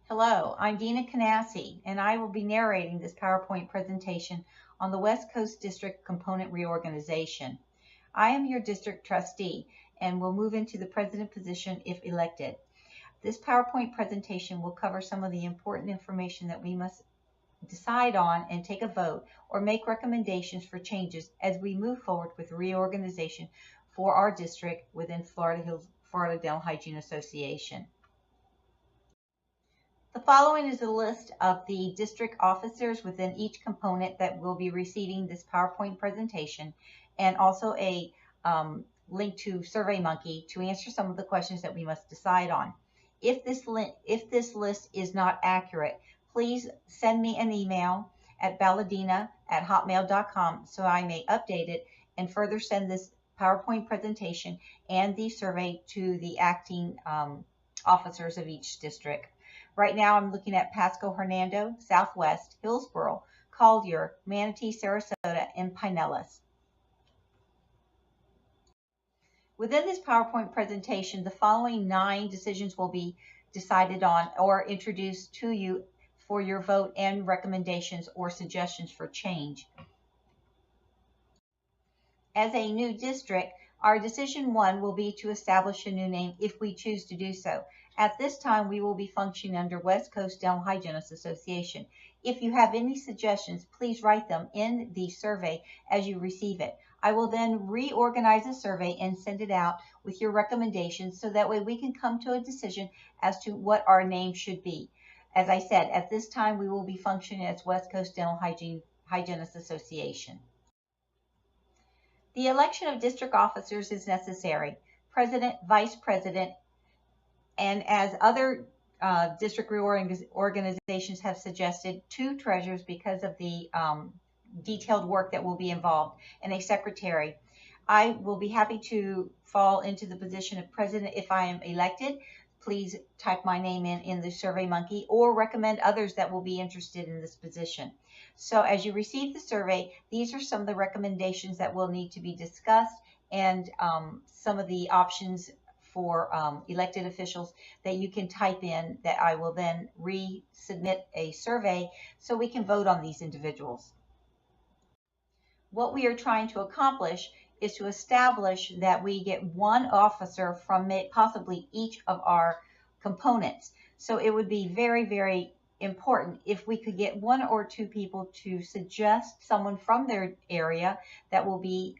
Hello, I'm Dina Canassi, and I will be narrating this PowerPoint presentation on the West Coast District Component Reorganization. I am your district trustee and will move into the president position if elected. This PowerPoint presentation will cover some of the important information that we must decide on and take a vote or make recommendations for changes as we move forward with reorganization for our district within Florida Dental Hygiene Association. The following is a list of the district officers within each component that will be receiving this PowerPoint presentation, and also a link to SurveyMonkey to answer some of the questions that we must decide on. If this list is not accurate, please send me an email at balladina@hotmail.com so I may update it and further send this PowerPoint presentation and the survey to the acting officers of each district. Right now I'm looking at Pasco Hernando, Southwest, Hillsborough, Collier, Manatee, Sarasota, and Pinellas. Within this PowerPoint presentation, the following 9 decisions will be decided on or introduced to you for your vote and recommendations or suggestions for change. As a new district, our decision 1 will be to establish a new name if we choose to do so. At this time, we will be functioning under West Coast Dental Hygienists Association. If you have any suggestions, please write them in the survey as you receive it. I will then reorganize the survey and send it out with your recommendations so that way we can come to a decision as to what our name should be. As I said, at this time, we will be functioning as West Coast Dental Hygienists Association. The election of district officers is necessary. President, vice president, and as other district reorganizations have suggested, 2 treasurers because of the detailed work that will be involved, and a secretary. I will be happy to fall into the position of president if I am elected. Please type my name in the SurveyMonkey or recommend others that will be interested in this position. So as you receive the survey, these are some of the recommendations that will need to be discussed and some of the options for elected officials that you can type in that I will then resubmit a survey so we can vote on these individuals. What we are trying to accomplish is to establish that we get 1 officer from possibly each of our components. So it would be very, very important if we could get 1 or 2 people to suggest someone from their area that will be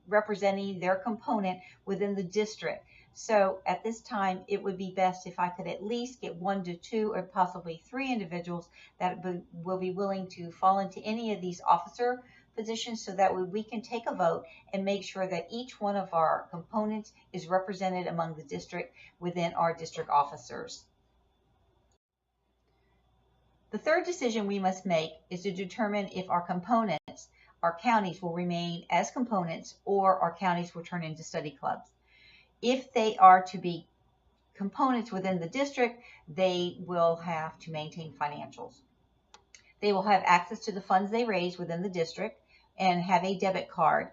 representing their component within the district. So at this time, it would be best if I could at least get 1 to 2 or possibly 3 individuals that will be willing to fall into any of these officer positions so that we can take a vote and make sure that each one of our components is represented among the district within our district officers. The third decision we must make is to determine if our components, our counties, will remain as components or our counties will turn into study clubs. If they are to be components within the district, they will have to maintain financials. They will have access to the funds they raise within the district and have a debit card.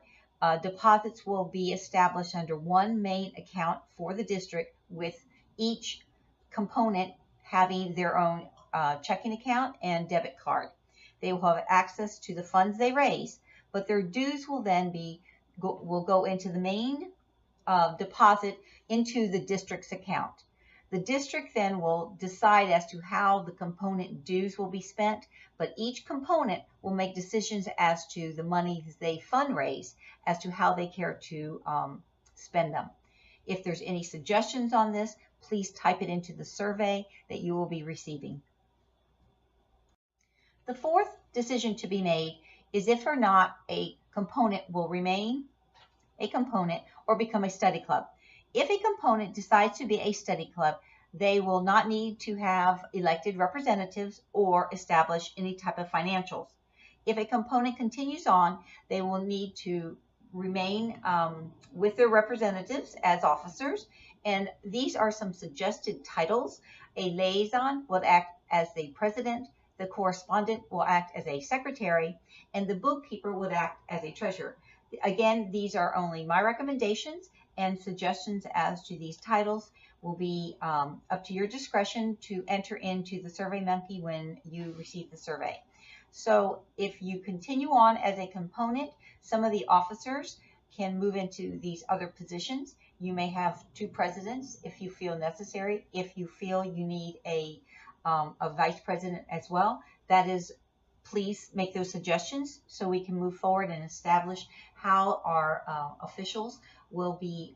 Deposits will be established under 1 main account for the district, with each component having their own checking account and debit card. They will have access to the funds they raise, but their dues will then will go into the main deposit into the district's account. The district then will decide as to how the component dues will be spent, but each component will make decisions as to the money they fundraise, as to how they care to spend them. If there's any suggestions on this, please type it into the survey that you will be receiving. The 4th decision to be made is if or not a component will remain a component or become a study club. If a component decides to be a study club, they will not need to have elected representatives or establish any type of financials. If a component continues on, they will need to remain with their representatives as officers, and these are some suggested titles. A liaison will act as the president, the correspondent will act as a secretary, and the bookkeeper would act as a treasurer. Again, these are only my recommendations and suggestions as to these titles. will be up to your discretion to enter into the SurveyMonkey when you receive the survey. So if you continue on as a component, some of the officers can move into these other positions. You may have 2 presidents if you feel necessary. If you feel you need a vice president as well, that is, please make those suggestions so we can move forward and establish how our officials will be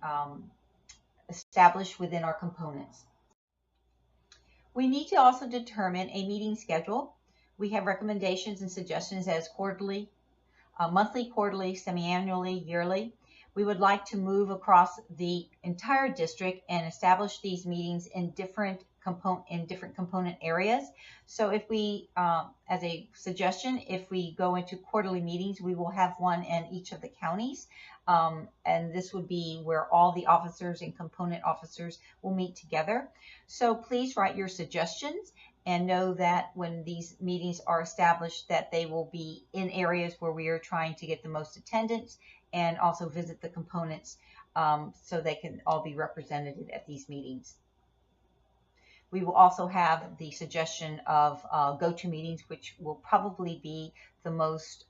established within our components. We need to also determine a meeting schedule. We have recommendations and suggestions as quarterly, monthly, quarterly, semi-annually, yearly. We would like to move across the entire district and establish these meetings in different component areas. So if we, as a suggestion, if we go into quarterly meetings, we will have one in each of the counties. And this would be where all the officers and component officers will meet together. So please write your suggestions and know that when these meetings are established, that they will be in areas where we are trying to get the most attendance, and also visit the components so they can all be represented at these meetings. We will also have the suggestion of go-to meetings, which will probably be the most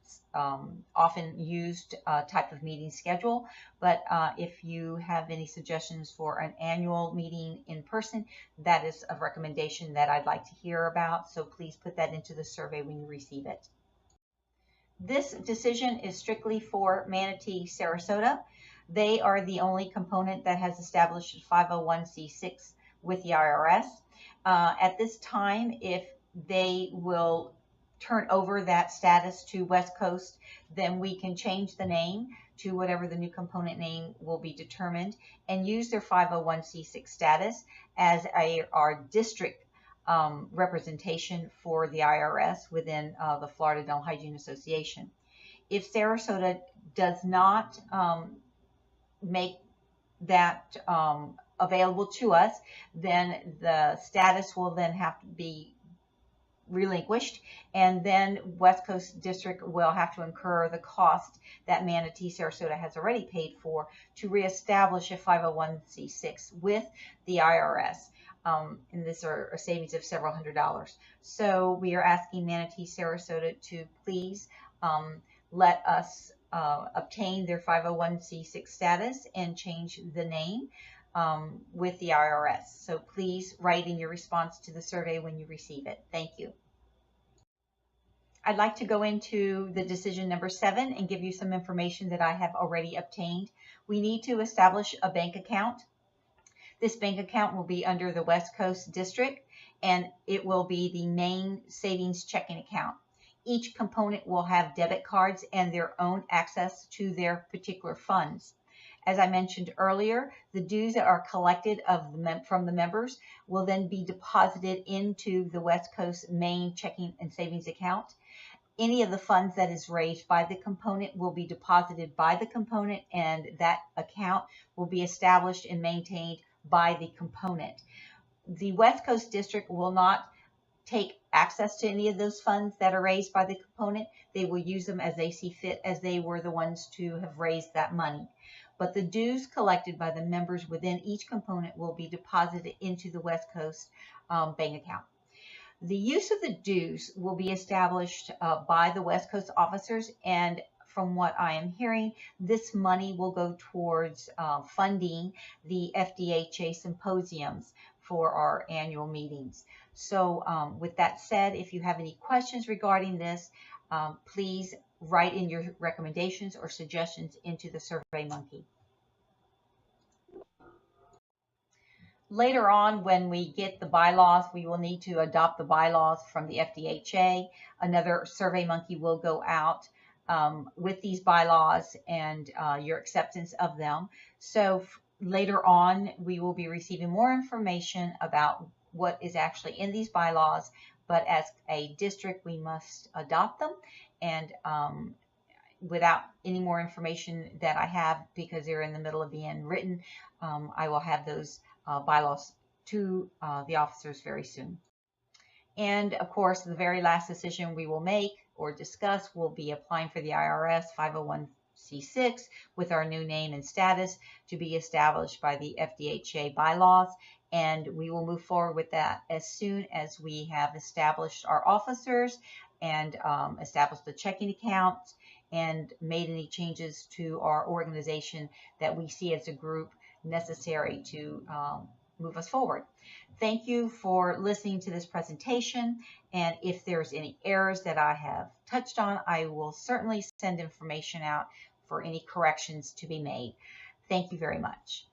often used type of meeting schedule. But if you have any suggestions for an annual meeting in person, that is a recommendation that I'd like to hear about. So please put that into the survey when you receive it. This decision is strictly for Manatee, Sarasota. They are the only component that has established a 501c6 with the IRS. At this time, if they will turn over that status to West Coast, then we can change the name to whatever the new component name will be determined and use their 501c6 status as our district representation for the IRS within the Florida Dental Hygiene Association. If Sarasota does not make that available to us, then the status will then have to be relinquished, and then West Coast District will have to incur the cost that Manatee, Sarasota has already paid for to reestablish a 501c6 with the IRS. And this are a savings of several $100s. So we are asking Manatee, Sarasota to please let us obtain their 501c6 status and change the name with the IRS. So please write in your response to the survey when you receive it. Thank you. I'd like to go into the decision number 7 and give you some information that I have already obtained. We need to establish a bank account. This bank account will be under the West Coast District, and it will be the main savings checking account. Each component will have debit cards and their own access to their particular funds. As I mentioned earlier, the dues that are collected from the members will then be deposited into the West Coast main checking and savings account. Any of the funds that is raised by the component will be deposited by the component, and that account will be established and maintained by the component. The West Coast District will not take access to any of those funds that are raised by the component. They will use them as they see fit, as they were the ones to have raised that money. But the dues collected by the members within each component will be deposited into the West Coast bank account. The use of the dues will be established by the West Coast officers, and from what I am hearing, this money will go towards funding the FDHA symposiums for our annual meetings. So with that said, if you have any questions regarding this, please write in your recommendations or suggestions into the SurveyMonkey. Later on, when we get the bylaws, we will need to adopt the bylaws from the FDHA. Another SurveyMonkey will go out with these bylaws and your acceptance of them. So later on, we will be receiving more information about what is actually in these bylaws, but as a district, we must adopt them. And without any more information that I have, because they're in the middle of being written, I will have those bylaws to the officers very soon. And of course, the very last decision we will make or discuss will be applying for the IRS 501c6 with our new name and status to be established by the FDHA bylaws. and we will move forward with that as soon as we have established our officers and established the checking accounts and made any changes to our organization that we see as a group necessary to move us forward. Thank you for listening to this presentation, and if there's any errors that I have touched on, I will certainly send information out for any corrections to be made. Thank you very much.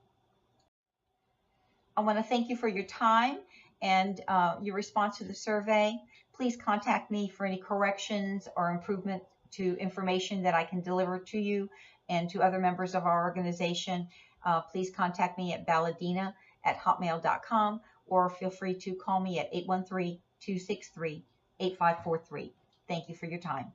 I want to thank you for your time and your response to the survey. Please contact me for any corrections or improvement to information that I can deliver to you and to other members of our organization. Please contact me at balladina@hotmail.com, or feel free to call me at 813-263-8543. Thank you for your time.